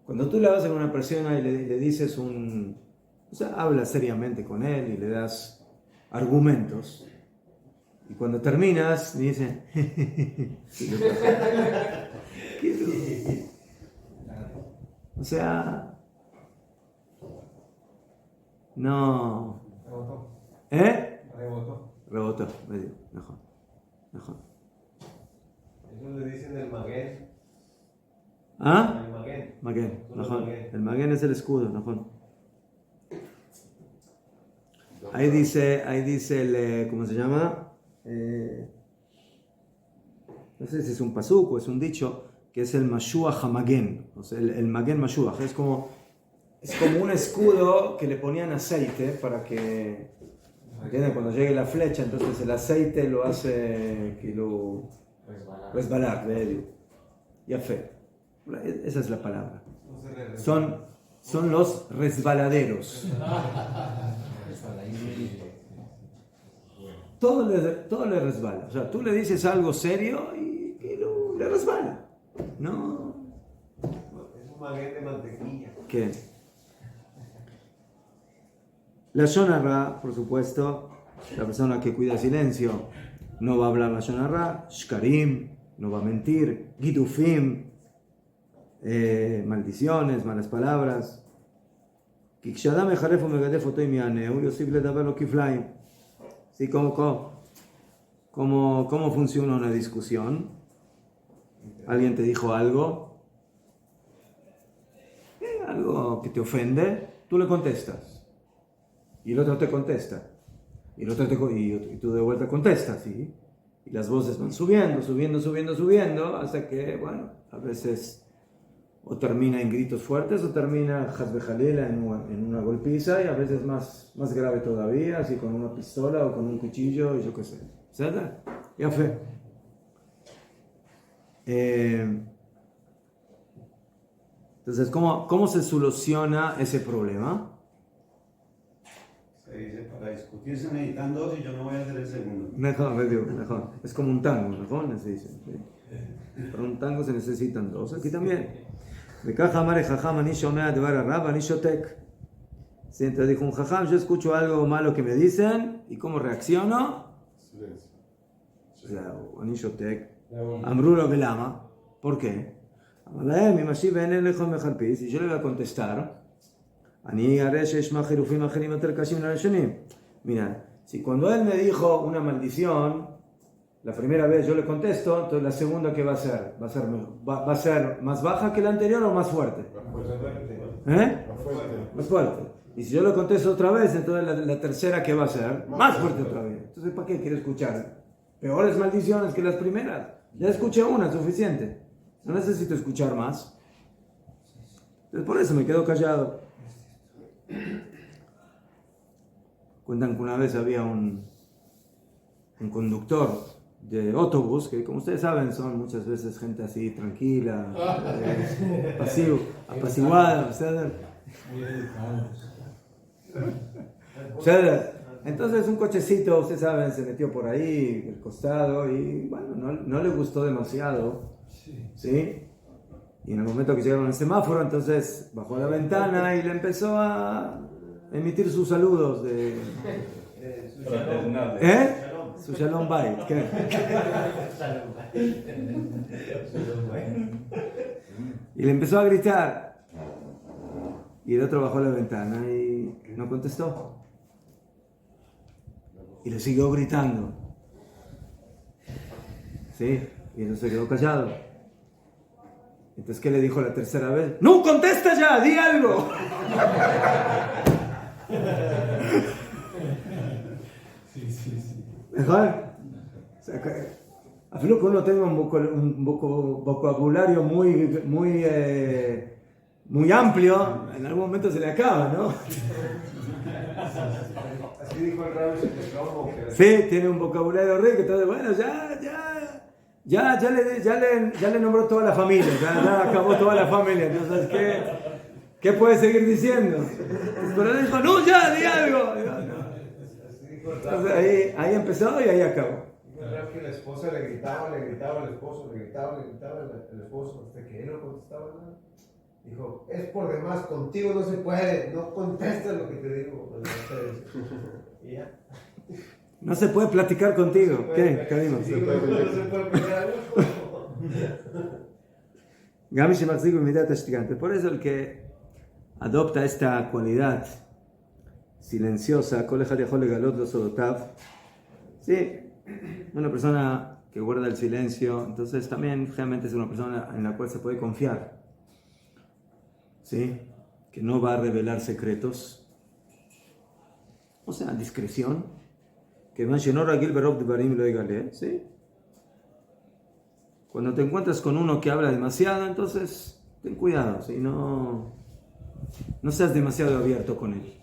Cuando tú le vas a una persona y le dices o sea, hablas seriamente con él y le das argumentos, y cuando terminas, me dice, o sea, no. Rebotó, mejor. Eso le dicen el magén. ¿Ah? El magén. Magén, Tú mejor. magén. El magén es el escudo, mejor. Ahí dice ¿cómo se llama? No sé si es un pasuk o es un dicho, que es el Mashuach HaMagén, o sea, el Magén Mashuach. Es como un escudo que le ponían aceite para que, ¿entiendes? Cuando llegue la flecha, entonces el aceite lo hace que lo resbalar, ya fe. Esa es la palabra. Son los resbaladeros. Todo le resbala. O sea, tú le dices algo serio y le resbala. No. Es un magén de mantequilla. ¿Qué? La Lashon Hara, por supuesto, la persona que cuida silencio no va a hablar la Lashon Hara, shkarim, no va a mentir, gidufim, maldiciones, malas palabras. ¿Sí? ¿Cómo funciona una discusión? ¿Alguien te dijo algo? Algo que te ofende, tú le contestas. Y el otro te contesta. Y tú de vuelta contestas, ¿sí? Y las voces van subiendo, hasta que, bueno, a veces o termina en gritos fuertes o termina Hasbejalila en una golpiza, y a veces más grave todavía, así con una pistola o con un cuchillo, y yo qué sé. ¿Verdad? Ya fe. Entonces, ¿cómo se soluciona ese problema? Se dice, para discutir se necesitan dos y yo no voy a hacer el segundo. Mejor. Es como un tango, mejor se dice. ¿Sí? Para un tango se necesitan dos. Aquí también. Sí, entonces dijo un jajam, yo escucho algo malo que me dicen, ¿y cómo reacciono? Ani shotek. Amrulo velama. ¿Por qué? Y yo le voy a contestar. Mira, si cuando él me dijo una maldición, la primera vez yo le contesto, entonces la segunda, ¿qué va a ser? ¿Va a ser más baja que la anterior o más fuerte? Más fuerte. Y si yo le contesto otra vez, entonces la tercera, ¿qué va a ser? Más fuerte otra vez. Entonces, ¿para qué quiero escuchar peores maldiciones que las primeras? Ya escuché una, suficiente. No necesito escuchar más. Entonces, por eso me quedo callado. Cuentan que una vez había un conductor de autobús, que como ustedes saben son muchas veces gente así tranquila, apaciguada, ¿ustedes? Entonces un cochecito, ustedes saben, se metió por ahí, el costado, y bueno, no le gustó demasiado, ¿sí? Y en el momento que llegaron al semáforo, entonces bajó la ventana y le empezó a emitir sus saludos de... Su Shalom Bayit. ¿Qué? Y le empezó a gritar. Y el otro bajó la ventana y no contestó. Y le siguió gritando. ¿Sí? Y él se quedó callado. Entonces, ¿qué le dijo la tercera vez? ¡No, contesta ya! ¡Di algo! ¿Mejor? O sea, afilo que uno tenga un vocabulario muy muy amplio, en algún momento se le acaba, ¿no? Así dijo el Rabbi Shlomo. Sí, tiene un vocabulario rico, entonces bueno, ya le nombró toda la familia, ya acabó toda la familia, entonces ¿qué puede seguir diciendo? Pero él dijo, no, ya, di algo. Entonces ahí empezó y ahí acabó. Que la esposa le gritaba al esposo, le gritaba al esposo, hasta que él no contestaba nada. Dijo, es por demás, contigo no se puede, no contestas lo que te digo. Y ya. No se puede platicar contigo. ¿Qué, Karima? No se puede platicar. Gami Shemachzik B'midat Ashtigante. Por eso el que adopta esta cualidad silenciosa, Kol Echad Yachol Legalot Lo Sodotav, sí, una persona que guarda el silencio, entonces también realmente es una persona en la cual se puede confiar, ¿sí? Que no va a revelar secretos, o sea, discreción, que ¿sí? Cuando te encuentras con uno que habla demasiado, entonces ten cuidado, ¿sí? No seas demasiado abierto con él.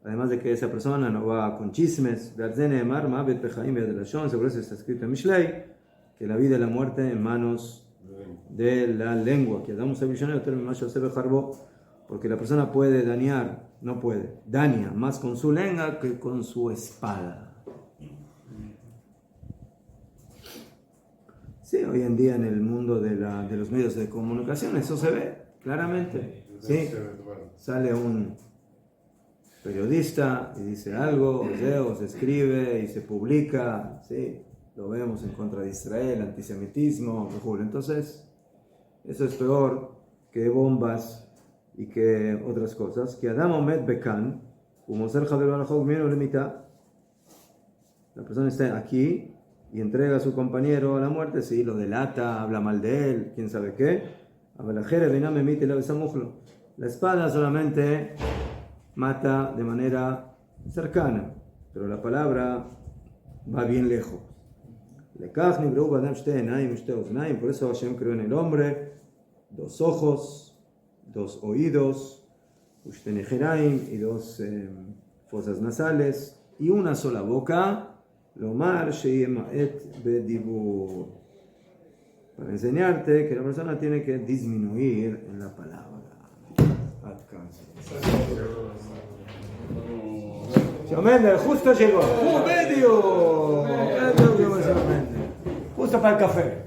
Además de que esa persona no va con chismes, seguro está escrito en Mishlei, que la vida y la muerte en manos de la lengua, que damos porque la persona puede daña más con su lengua que con su espada. Sí, hoy en día en el mundo de los medios de comunicación eso se ve claramente. Sí, sale un periodista y dice algo, o se escribe y se publica, sí, lo vemos en contra de Israel, antisemitismo, entonces eso es peor que bombas y que otras cosas. Que Adam Omed Bekan, la persona está aquí y entrega a su compañero a la muerte, sí, lo delata, habla mal de él, quién sabe qué. La espada solamente mata de manera cercana, pero la palabra va bien lejos. Por eso Hashem creó en el hombre 2 ojos, 2 oídos, y 2 fosas nasales, y una sola boca, para enseñarte que la persona tiene que disminuir en la palabra. Justo llegó, justo para el café.